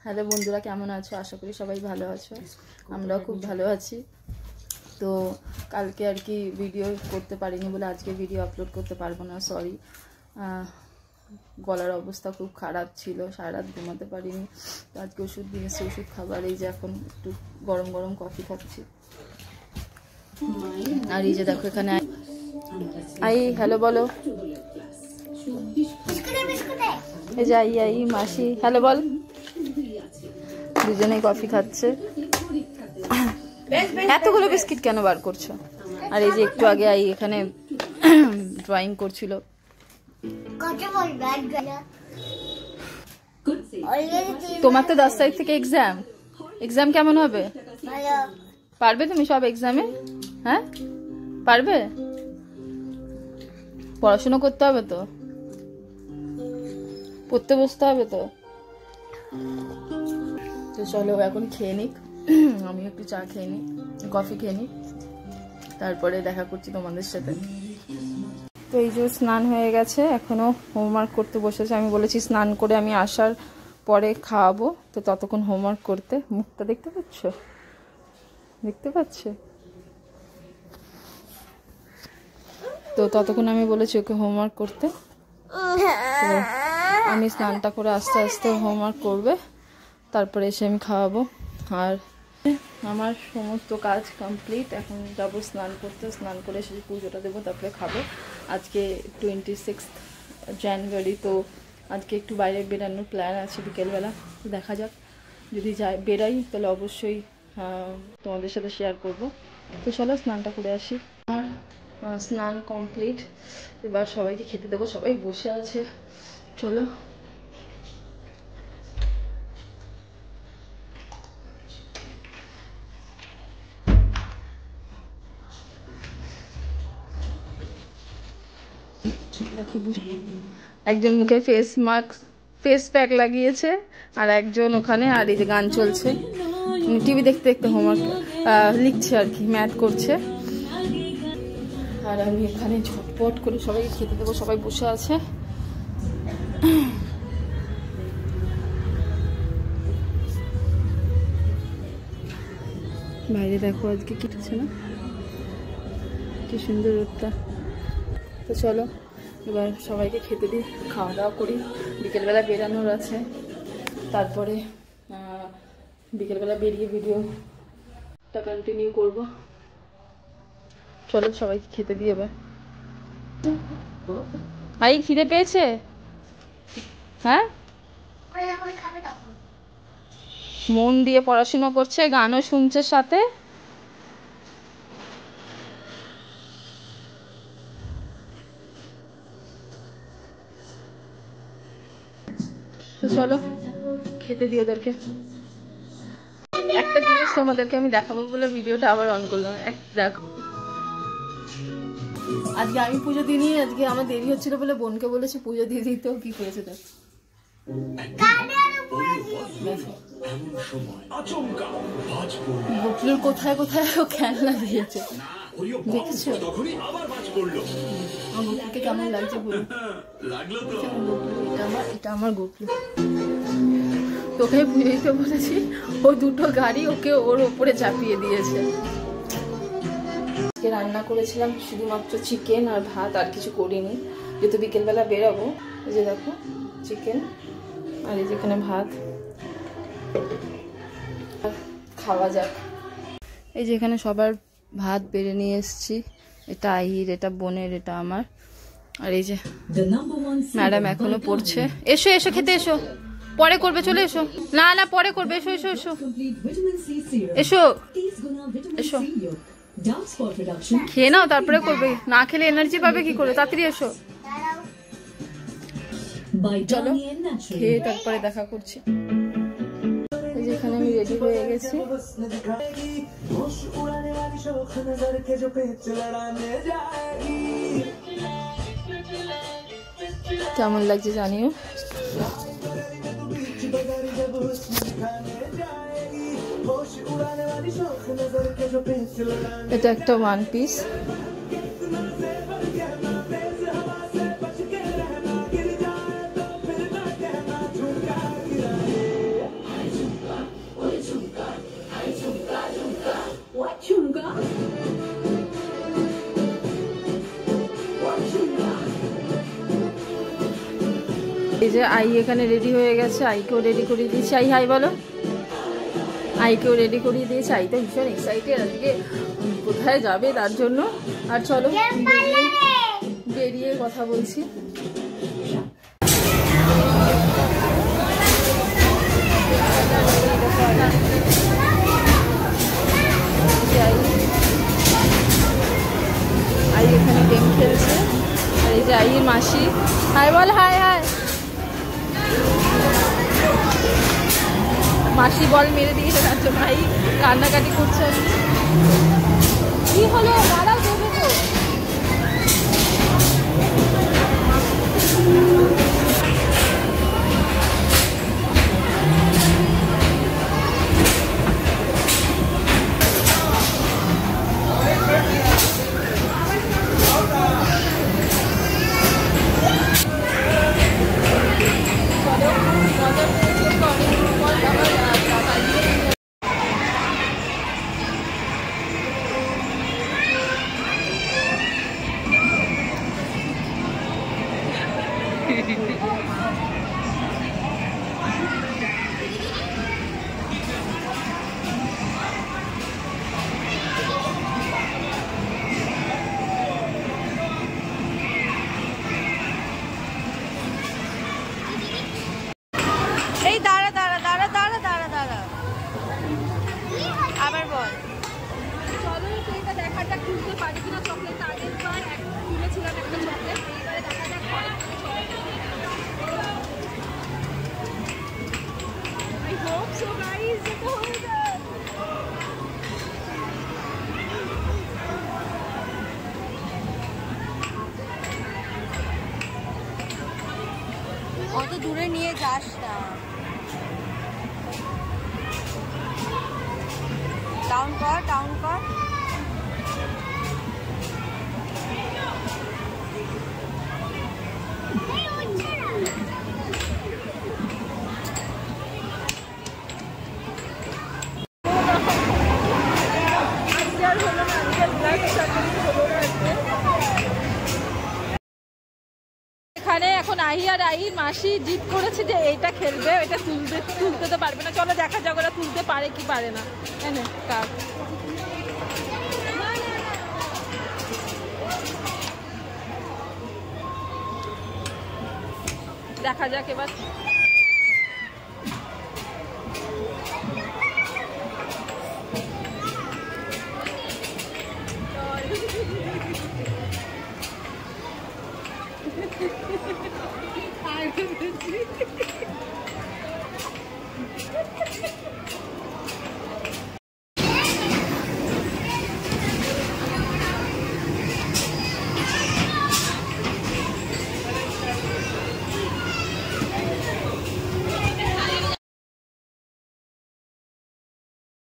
Hello বন্ধুরা, কেমন আছো? আশা করি সবাই ভালো আছো। আমরাও খুব ভালো আছি। তো কালকে আর কি ভিডিও করতে পারিনি বলে আজকে ভিডিও আপলোড করতে পারবো না, সরি। গলার অবস্থা খুব খারাপ ছিল, সারা রাত ঘুমাতে পারিনি। তো আজকে ওষুধ দিয়েছি, ওষুধ খাবার। এই যে এখন একটু গরম গরম কফি খাচ্ছি। আর এই যে দেখো এখানে হ্যালো বলো। এই যে আই মাসি হ্যালো বল। দুজনেই কফি খাচ্ছে। এতগুলো বিস্কিট কেন বার করছো? আর এই যে একটু আগে এখানে ড্রয়িং করছিল। তোমার তো 10 তারিখ থেকে এক্সাম কেমন হবে? পারবে তুমি সব এক্সামে? হ্যাঁ পারবে? পড়াশোনা করতে হবে তো, পড়তে বসতে হবে তো। তো চলো এখন খেয়ে নিক, আমি একটু চা খেয়ে নিই, কফি খেয়ে নিই, তারপরে দেখা করছি তোমাদের সাথে। তো এই যে স্নান হয়ে গেছে, এখনো হোমওয়ার্ক করতে বসেছে। আমি বলেছি স্নান করে আমি আসার পরে খাওয়াবো, তো ততক্ষণ হোমওয়ার্ক করতে। মুখটা দেখতে পাচ্ছ? দেখতে পাচ্ছে? তো ততক্ষণ আমি বলেছি ওকে হোমওয়ার্ক করতে। তো আমি স্নানটা করে আস্তে আস্তে হোমওয়ার্ক করবে, তারপরে এসে আমি খাওয়াবো। আর আমার সমস্ত কাজ কমপ্লিট। এখন যাবো স্নান করতে, স্নান করে এসে পুজোটা দেবো, তারপরে খাবো। আজকে 26 জানুয়ারি, তো আজকে একটু বাইরে বেরানোর প্ল্যান আছে বিকেলবেলা। দেখা যাক, যদি বেরাই তাহলে অবশ্যই তোমাদের সাথে শেয়ার করব। তো চলো স্নানটা করে আসি। আর স্নান কমপ্লিট, এবার সবাইকে খেতে দেবো। সবাই বসে আছে, চলো। একজন মুখে ফেস প্যাক লাগিয়েছে, আর একজন ওখানে। আর এই যে গান চলছে, টিভি দেখতে দেখতে হোমওয়ার্ক লিখছে আর কি, ম্যাথ করছে। আর আমি এখানে ঝটপট করে সবাইকে খেতে দেবো। সবাই বসে আছে। বাইরে দেখো আজকে কি হচ্ছে না, কি সুন্দর রোদটা। তো চলো এবার সবাইকে খেতে দিই, খাওয়া দাওয়া করি। বিকেলবেলা বেরানোর আছে, তারপরে বিকেলবেলা বেরিয়ে ভিডিওটা কন্টিনিউ করব। চলো সবাইকে খেতে দিই এবার। খিদে পেয়েছে? হ্যাঁ, মন দিয়ে পড়াশোনা করছে, গানও শুনছে সাথে। তো চলো খেতে দিই ওদেরকে। একটা জিনিস তোমাদেরকে আমি দেখাবো বলে ভিডিওটা আবার অন করলাম। দেখো, আজকে আমি পুজো দিইনি। আজকে আমার দেরি হচ্ছিল বলে বোনকে বলেছি পুজো দিয়ে দিতেও কি করেছে দেখো। বকলুর কোথায় কোথায় ও খেলনা দিয়েছে, দেখেছো? বকলুকে কেমন লাগছে বলুন? এটা আমার বকলু। তোকে পুজো দিতে বলেছি, ও দুটো গাড়ি ওকে ওর ওপরে চাপিয়ে দিয়েছে। আজকে রান্না করেছিলাম শুধুমাত্র চিকেন আর ভাত, আর কিছু করিনি, যেহেতু বিকেলবেলা বেরাবো। এই যে দেখো চিকেন, আর এই যেখানে ভাত। খাওয়া যাক। এই যে এখানে সবার ভাত বেড়ে নিয়ে এসছি। এটা আহির, এটা বোনের, এটা আমার। আর এই যে ম্যাডাম এখনো পড়ছে। এসো এসো খেতে এসো, পরে করবে, চলে এসো। না না পরে করবে, এসো এসো এসো এসো এসো, খেয়ে নাও তারপরে করবে। না খেলে এনার্জি পাবে কি করে? তাড়াতাড়ি এসো। চলো খেয়ে তারপরে দেখা করছি। এখানে আমি রেডি হয়ে গেছি। কেমন লাগছে জানিও। এটা একটা ওয়ান পিস। যে আই এখানে রেডি হয়ে গেছে, আইকেও রেডি করিয়ে দিয়েছি। আই হাই বলো। আইকেও রেডি করিয়ে দিয়েছে। আই তো ভীষণ এক্সাইটেড আজকে কোথায় যাবে তার জন্য। আর চলো বেরিয়ে কথা বলছি। আই এখানে গেম খেলছে। আর এই যে আইয়ের মাসি। হাই বল, হাই হাই। মাসি বল মেরে দিয়েছে, তার জন্য আই কান্নাকাটি করছে। কি হলো, দাঁড়াও দেবে তো। এই দাঁড়া দাঁড়া দাঁড়া দাঁড়া দাঁড়া দাঁড়া, আবার বল। চলো এটা দেখা যাক খুলতে পারি কিনা চকলেট। আগের বার খুলেছিলাম একটা চকলেট, এইবারে দেখা যাক হয়। I hope so guys, এটা হয়ে যায়। অত দূরে নিয়ে যাস না, ডাউন কর ডাউন কর। এখানে এখন আহি আর আহি মাসি জিদ করেছে যে এটা খেলবে, এটা তুলতে তো পারবে না। চলো দেখা যাক ওরা তুলতে পারে কি পারে না। এনে কাপ দেখা যাক এবার।